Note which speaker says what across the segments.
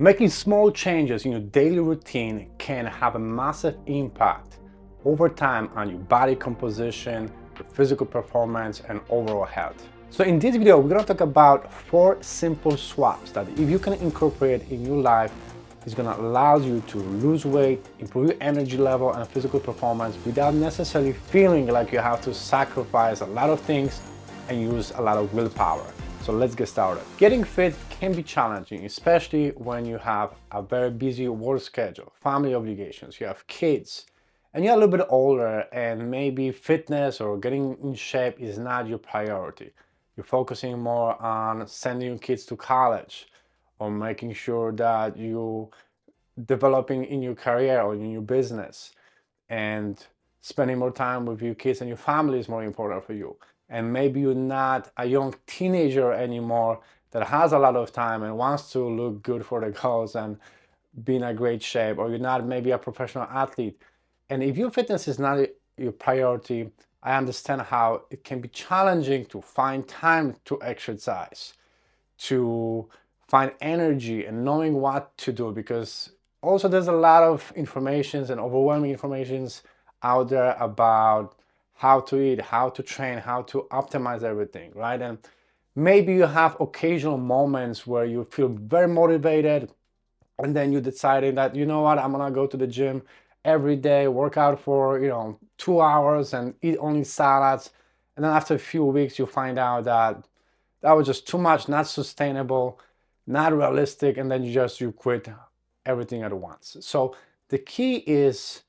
Speaker 1: Making small changes in your daily routine can have a massive impact over time on your body composition, your physical performance, and overall health. So in this video, we're gonna talk about 4 simple swaps that if you can incorporate in your life, it's gonna allow you to lose weight, improve your energy level and physical performance without necessarily feeling like you have to sacrifice a lot of things and use a lot of willpower. So let's get started. Getting fit can be challenging, especially when you have a very busy work schedule, family obligations, you have kids, and you're a little bit older and maybe fitness or getting in shape is not your priority. You're focusing more on sending your kids to college or making sure that you developing in your career or in your business, and spending more time with your kids and your family is more important for you. And maybe you're not a young teenager anymore that has a lot of time and wants to look good for the girls and be in a great shape, or you're not maybe a professional athlete. And if your fitness is not your priority, I understand how it can be challenging to find time to exercise, to find energy and knowing what to do, because also there's a lot of informations and overwhelming informations out there about how to eat, how to train, how to optimize everything, right? And maybe you have occasional moments where you feel very motivated and then you decided that, you know what, I'm gonna go to the gym every day, work out for 2 hours and eat only salads. And then after a few weeks you find out that that was just too much, not sustainable, not realistic, and then you quit everything at once. So the key is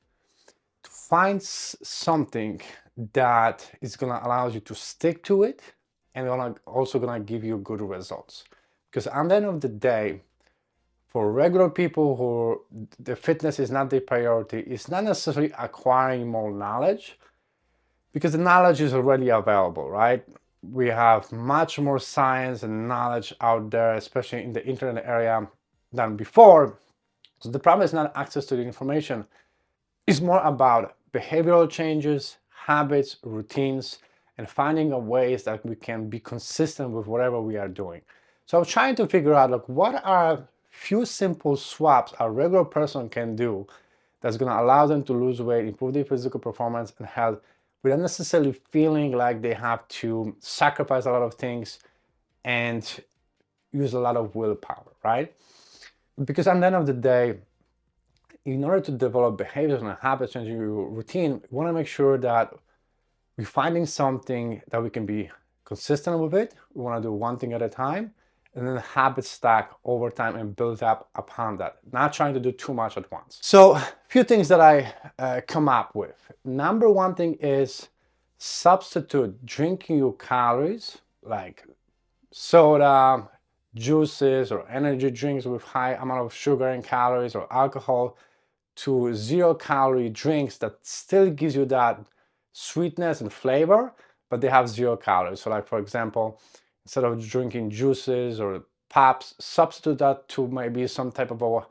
Speaker 1: to find something that is gonna allow you to stick to it and also gonna give you good results. Because at the end of the day, for regular people who the fitness is not their priority, it's not necessarily acquiring more knowledge, because the knowledge is already available, right? We have much more science and knowledge out there, especially in the internet area, than before. So the problem is not access to the information. It's more about behavioral changes, habits, routines, and finding a ways that we can be consistent with whatever we are doing. So I'm trying to figure out, like, what are few simple swaps a regular person can do that's going to allow them to lose weight, improve their physical performance and health without necessarily feeling like they have to sacrifice a lot of things and use a lot of willpower, right? Because at the end of the day, in order to develop behaviors and habits and your routine, we want to make sure that we're finding something that we can be consistent with it. We want to do one thing at a time, and then habits stack over time and build up upon that, not trying to do too much at once. So a few things that I come up with. Number one thing is substitute drinking your calories, like soda, juices, or energy drinks with high amount of sugar and calories, or alcohol, to 0-calorie drinks that still gives you that sweetness and flavor, but they have 0 calories. So like, for example, instead of drinking juices or pops, substitute that to maybe some type of a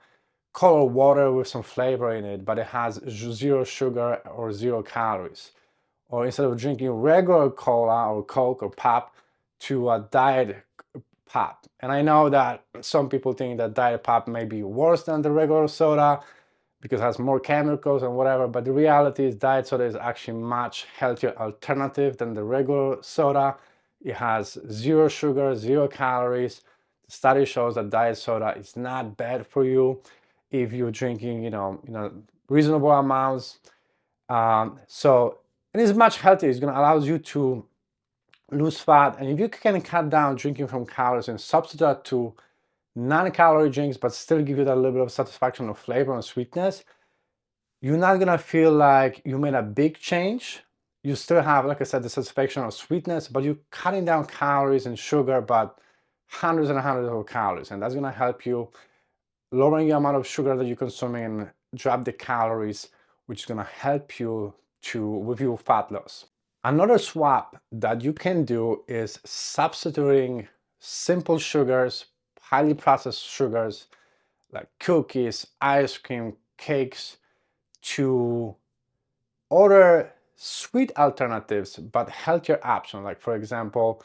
Speaker 1: colored water with some flavor in it, but it has 0 sugar or 0 calories. Or instead of drinking regular cola or Coke or pop, to a diet pop. And I know that some people think that diet pop may be worse than the regular soda because it has more chemicals and whatever, but the reality is diet soda is actually much healthier alternative than the regular soda. It has 0 sugar, 0 calories. The study shows that diet soda is not bad for you if you're drinking, reasonable amounts. So it is much healthier. It's going to allow you to lose fat, and if you can cut down drinking from calories and substitute to non-calorie drinks, but still give you that little bit of satisfaction of flavor and sweetness, you're not gonna feel like you made a big change. You still have, like I said, the satisfaction of sweetness, but you're cutting down calories and sugar, but hundreds and hundreds of calories, and that's gonna help you lowering the amount of sugar that you're consuming and drop the calories, which is gonna help you with your fat loss. Another swap that you can do is substituting simple sugars, highly processed sugars like cookies, ice cream, cakes, to other sweet alternatives but healthier options. Like, for example,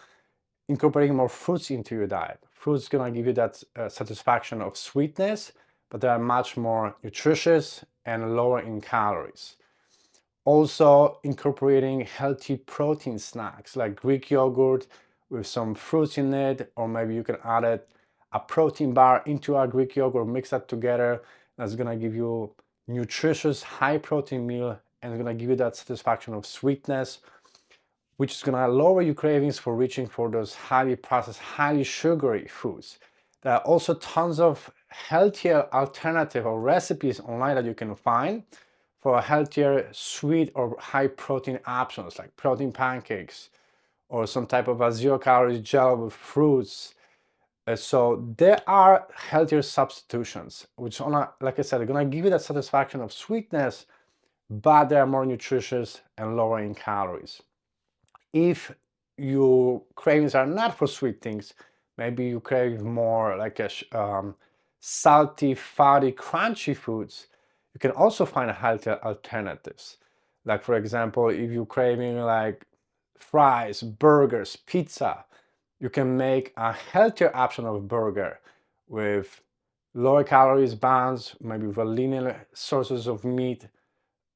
Speaker 1: incorporating more fruits into your diet. Fruits gonna give you that satisfaction of sweetness, but they are much more nutritious and lower in calories. Also incorporating healthy protein snacks like Greek yogurt with some fruits in it, or maybe you can add a protein bar into a Greek yogurt, mix that together. That's gonna give you nutritious, high protein meal, and it's gonna give you that satisfaction of sweetness, which is gonna lower your cravings for reaching for those highly processed, highly sugary foods. There are also tons of healthier alternative or recipes online that you can find for healthier sweet or high protein options like protein pancakes or some type of a 0 calories gel with fruits. So there are healthier substitutions, which like I said, are gonna give you that satisfaction of sweetness, but they are more nutritious and lower in calories. If your cravings are not for sweet things, maybe you crave more like salty, fatty, crunchy foods, you can also find healthier alternatives. Like for example, if you're craving like fries, burgers, pizza, you can make a healthier option of burger with lower calories buns, maybe with leaner sources of meat,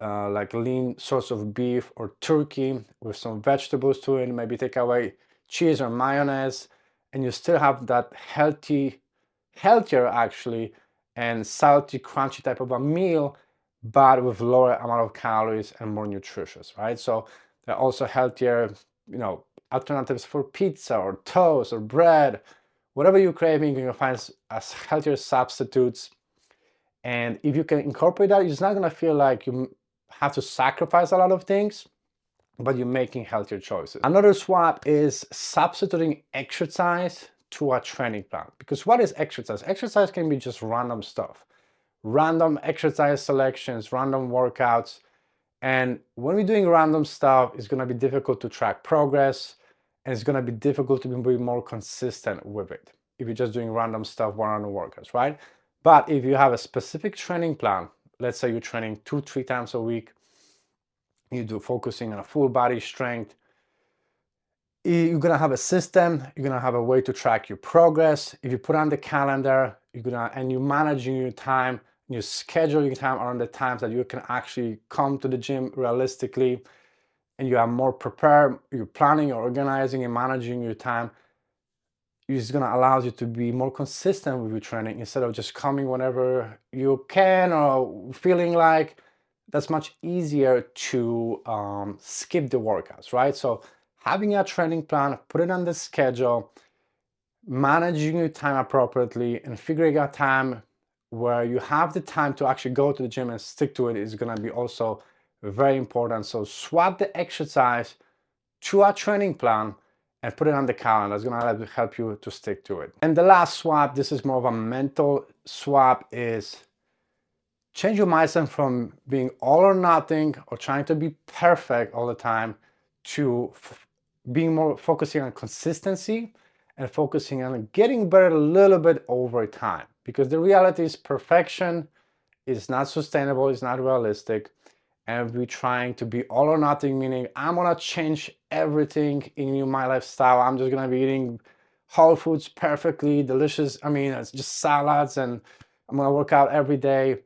Speaker 1: like lean source of beef or turkey with some vegetables to it, maybe take away cheese or mayonnaise, and you still have that healthier actually, and salty, crunchy type of a meal, but with lower amount of calories and more nutritious, right? So there are also healthier, alternatives for pizza or toast or bread, whatever you're craving, you can find as healthier substitutes. And if you can incorporate that, it's not gonna feel like you have to sacrifice a lot of things, but you're making healthier choices. Another swap is substituting exercise to a training plan. Because what is exercise? Exercise can be just random stuff, random exercise selections, random workouts. And when we're doing random stuff, it's gonna be difficult to track progress, and it's gonna be difficult to be more consistent with it if you're just doing random stuff, random workouts, right? But if you have a specific training plan, let's say you're training 2-3 times a week, you do focusing on a full body strength, you're gonna have a system, you're gonna have a way to track your progress. If you put on the calendar, and you're managing your time, you schedule your time around the times that you can actually come to the gym realistically, and you are more prepared, you're planning, organizing, and managing your time, it's gonna allow you to be more consistent with your training instead of just coming whenever you can or feeling like. That's much easier to skip the workouts, right? So having a training plan, put it on the schedule, managing your time appropriately, and figuring out time where you have the time to actually go to the gym and stick to it is gonna be also very important. So swap the exercise to a training plan and put it on the calendar. It's gonna help you to stick to it. And the last swap, this is more of a mental swap, is change your mindset from being all or nothing or trying to be perfect all the time to being more focusing on consistency and focusing on getting better a little bit over time. Because the reality is perfection is not sustainable, it's not realistic. And we're trying to be all or nothing, meaning I'm gonna change everything in my lifestyle. I'm just gonna be eating whole foods perfectly, delicious. I mean, it's just salads, and I'm gonna work out every day.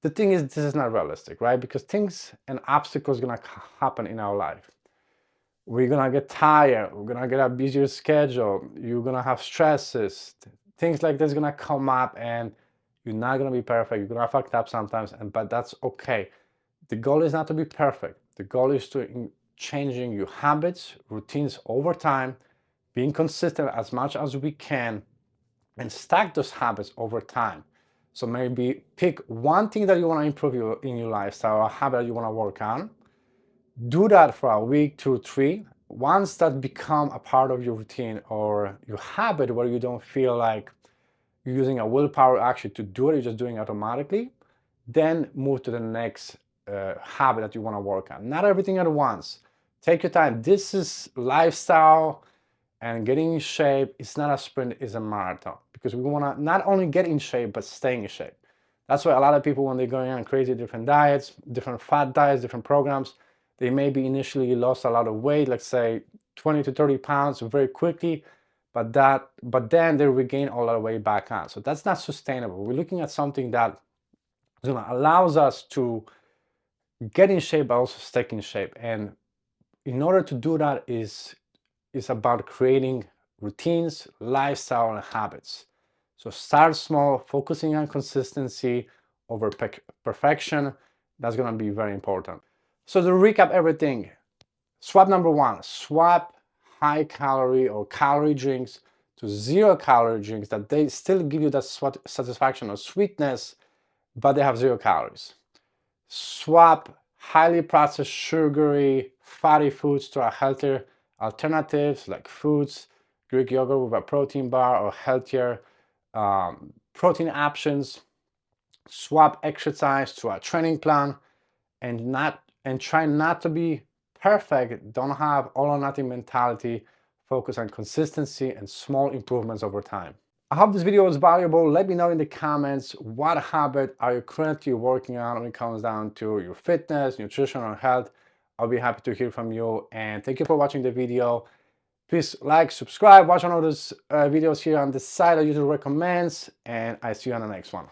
Speaker 1: The thing is, this is not realistic, right? Because things and obstacles gonna happen in our life. We're gonna get tired, we're gonna get a busier schedule, you're gonna have stresses, things like this gonna come up, and you're not gonna be perfect, you're gonna fuck up sometimes, but that's okay. The goal is not to be perfect. The goal is to changing your habits, routines over time, being consistent as much as we can, and stack those habits over time. So maybe pick one thing that you want to improve in your lifestyle, a habit that you want to work on. Do that for a week, 2, 3. Once that become a part of your routine or your habit where you don't feel like you're using a willpower actually to do it, you're just doing it automatically, then move to the next habit that you want to work on. Not everything at once. Take your time. This is lifestyle and getting in shape. It's not a sprint, it's a marathon, because we want to not only get in shape, but staying in shape. That's why a lot of people, when they're going on crazy different diets, different fat diets, different programs, they maybe initially lost a lot of weight, let's say 20 to 30 pounds very quickly, but then they regain all the way back on. So that's not sustainable. We're looking at something that allows us to get in shape, but also stay in shape. And in order to do that is about creating routines, lifestyle, and habits. So start small, focusing on consistency over perfection. That's going to be very important. So to recap everything, swap number one, swap high calorie or calorie drinks to 0 calorie drinks that they still give you that satisfaction or sweetness, but they have 0 calories. Swap highly processed, sugary, fatty foods to a healthier alternatives like foods, Greek yogurt with a protein bar, or healthier protein options. Swap exercise to a training plan, and try not to be perfect. Don't have all or nothing mentality. Focus on consistency and small improvements over time. I hope this video was valuable. Let me know in the comments what habit are you currently working on when it comes down to your fitness, nutrition, or health. I'll be happy to hear from you, and thank you for watching the video. Please like, subscribe, watch one of those videos here on the side I usually recommend, and I see you on the next one.